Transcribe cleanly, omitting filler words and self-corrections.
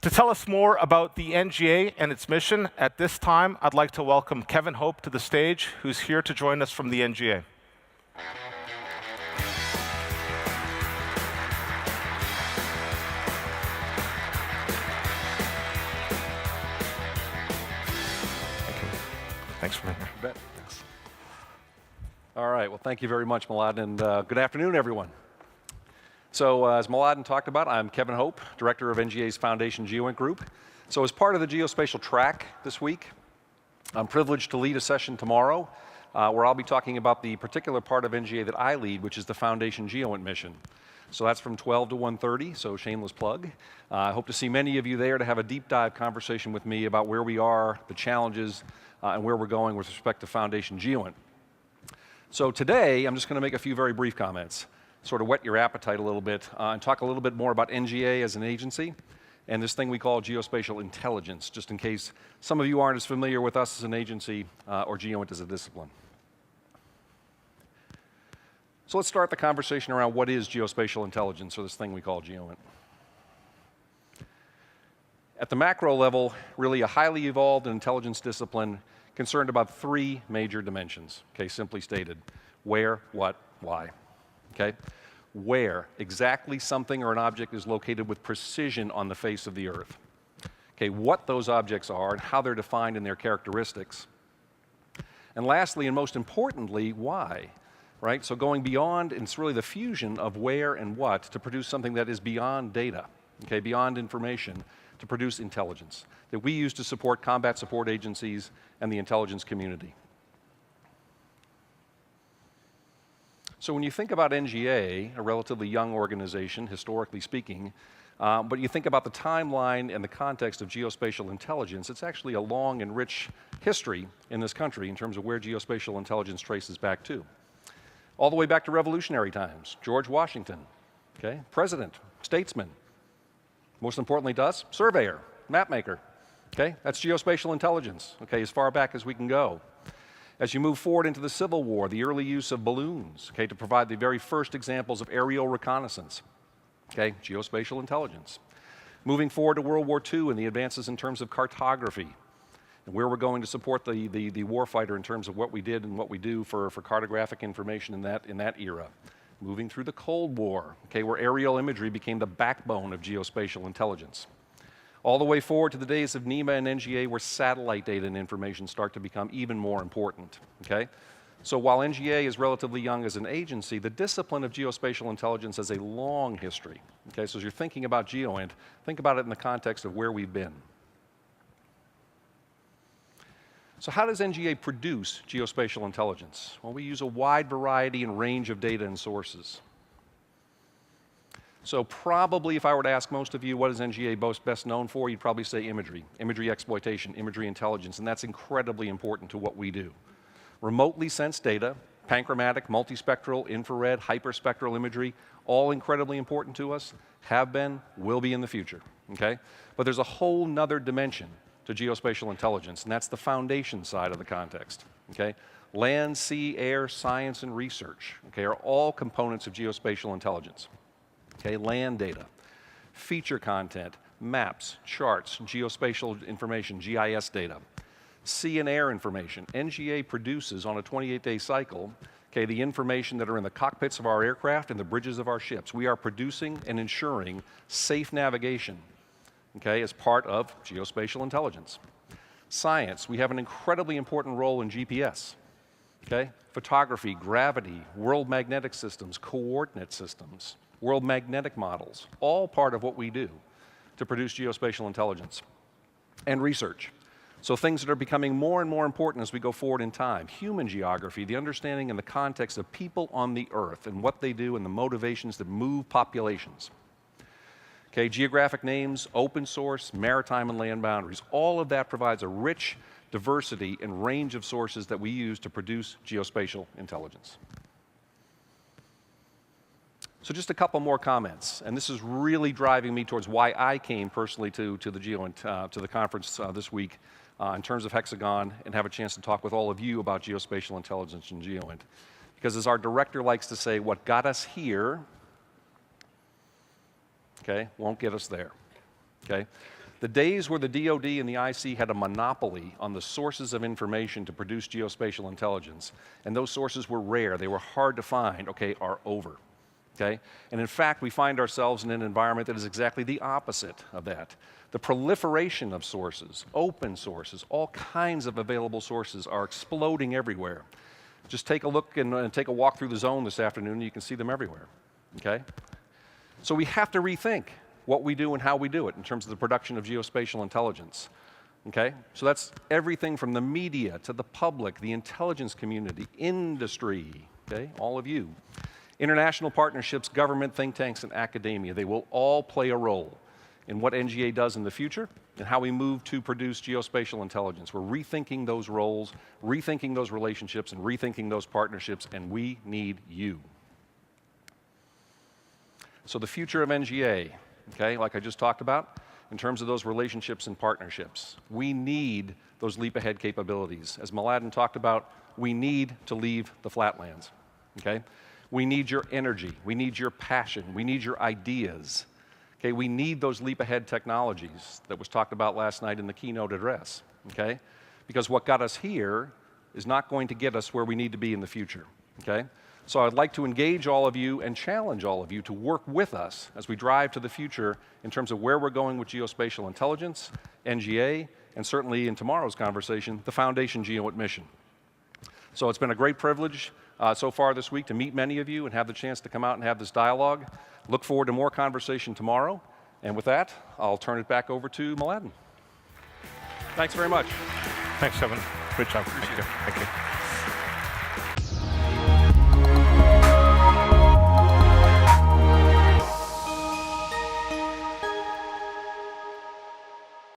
To tell us more about the NGA and its mission, at this time, I'd like to welcome Kevin Hope to the stage, who's here to join us from the NGA. Thanks for being here. You bet. Thanks. All right. Well, thank you very much, Mladen, and good afternoon, everyone. So as Mladen talked about, I'm Kevin Hope, Director of NGA's Foundation GEOINT Group. So as part of the geospatial track this week, I'm privileged to lead a session tomorrow where I'll be talking about the particular part of NGA that I lead, which is the Foundation GEOINT mission. So that's from 12 to 1:30, so shameless plug. I hope to see many of you there to have a deep dive conversation with me about where we are, the challenges, and where we're going with respect to Foundation GEOINT. So today, I'm just going to make a few very brief comments, sort of whet your appetite a little bit, and talk a little bit more about NGA as an agency and this thing we call geospatial intelligence, just in case some of you aren't as familiar with us as an agency or GEOINT as a discipline. So let's start the conversation around what is geospatial intelligence, or this thing we call GEOINT. At the macro level, really a highly evolved intelligence discipline concerned about three major dimensions, okay, simply stated: where, what, why. Okay? Where exactly something or an object is located with precision on the face of the Earth. Okay, what those objects are and how they're defined in their characteristics. And lastly, and most importantly, why. Right? So going beyond, and it's really the fusion of where and what to produce something that is beyond data, okay, beyond information, to produce intelligence that we use to support combat support agencies and the intelligence community. So when you think about NGA, a relatively young organization, historically speaking, but you think about the timeline and the context of geospatial intelligence, it's actually a long and rich history in this country in terms of where geospatial intelligence traces back to. All the way back to revolutionary times, George Washington, okay, president, statesman. Most importantly to us, surveyor, mapmaker, okay? That's geospatial intelligence, okay, as far back as we can go. As you move forward into the Civil War, the early use of balloons, okay, to provide the very first examples of aerial reconnaissance, okay, geospatial intelligence. Moving forward to World War II and the advances in terms of cartography, and where we're going to support the warfighter in terms of what we did and what we do for cartographic information in that era. Moving through the Cold War, okay, where aerial imagery became the backbone of geospatial intelligence. All the way forward to the days of NEMA and NGA, where satellite data and information start to become even more important, okay? So while NGA is relatively young as an agency, the discipline of geospatial intelligence has a long history, okay? So as you're thinking about GEOINT, think about it in the context of where we've been. So how does NGA produce geospatial intelligence? Well, we use a wide variety and range of data and sources. So probably if I were to ask most of you what is NGA best known for, you'd probably say imagery, imagery exploitation, imagery intelligence, and that's incredibly important to what we do. Remotely sensed data, panchromatic, multispectral, infrared, hyperspectral imagery, all incredibly important to us, have been, will be in the future, okay? But there's a whole nother dimension to geospatial intelligence, and that's the foundation side of the context, okay? Land, sea, air, science, and research, okay, are all components of geospatial intelligence, okay? Land data, feature content, maps, charts, geospatial information, GIS data, sea and air information. NGA produces on a 28-day cycle, okay, the information that are in the cockpits of our aircraft and the bridges of our ships. We are producing and ensuring safe navigation, okay, as part of geospatial intelligence. Science, we have an incredibly important role in GPS, okay? Photography, gravity, world magnetic systems, coordinate systems, world magnetic models, all part of what we do to produce geospatial intelligence. And research. So things that are becoming more and more important as we go forward in time. Human geography, the understanding and the context of people on the Earth and what they do and the motivations that move populations. Okay, geographic names, open source, maritime and land boundaries, all of that provides a rich diversity and range of sources that we use to produce geospatial intelligence. So just a couple more comments, and this is really driving me towards why I came personally to the GEOINT, to the conference this week in terms of Hexagon, and have a chance to talk with all of you about geospatial intelligence and GEOINT. Because as our director likes to say, what got us here, okay, won't get us there, okay? The days where the DoD and the IC had a monopoly on the sources of information to produce geospatial intelligence, and those sources were rare, they were hard to find, okay, are over. Okay? And in fact, we find ourselves in an environment that is exactly the opposite of that. The proliferation of sources, open sources, all kinds of available sources are exploding everywhere. Just take a look and take a walk through the zone this afternoon, and you can see them everywhere. Okay? So we have to rethink what we do and how we do it in terms of the production of geospatial intelligence. Okay? So that's everything from the media to the public, the intelligence community, industry, okay? All of you. International partnerships, government, think tanks, and academia, they will all play a role in what NGA does in the future and how we move to produce geospatial intelligence. We're rethinking those roles, rethinking those relationships, and rethinking those partnerships, and we need you. So the future of NGA, okay, like I just talked about, in terms of those relationships and partnerships, we need those leap-ahead capabilities. As Mladen talked about, we need to leave the flatlands, okay? We need your energy, we need your passion, we need your ideas. Okay, we need those leap-ahead technologies that was talked about last night in the keynote address, okay? Because what got us here is not going to get us where we need to be in the future, okay? So I'd like to engage all of you and challenge all of you to work with us as we drive to the future in terms of where we're going with geospatial intelligence, NGA, and certainly in tomorrow's conversation, the Foundation GEOINT mission. So it's been a great privilege so far this week to meet many of you and have the chance to come out and have this dialogue. Look forward to more conversation tomorrow. And with that, I'll turn it back over to Mladen. Thanks very much. Thanks, Kevin. Great job. Thank you. Thank you.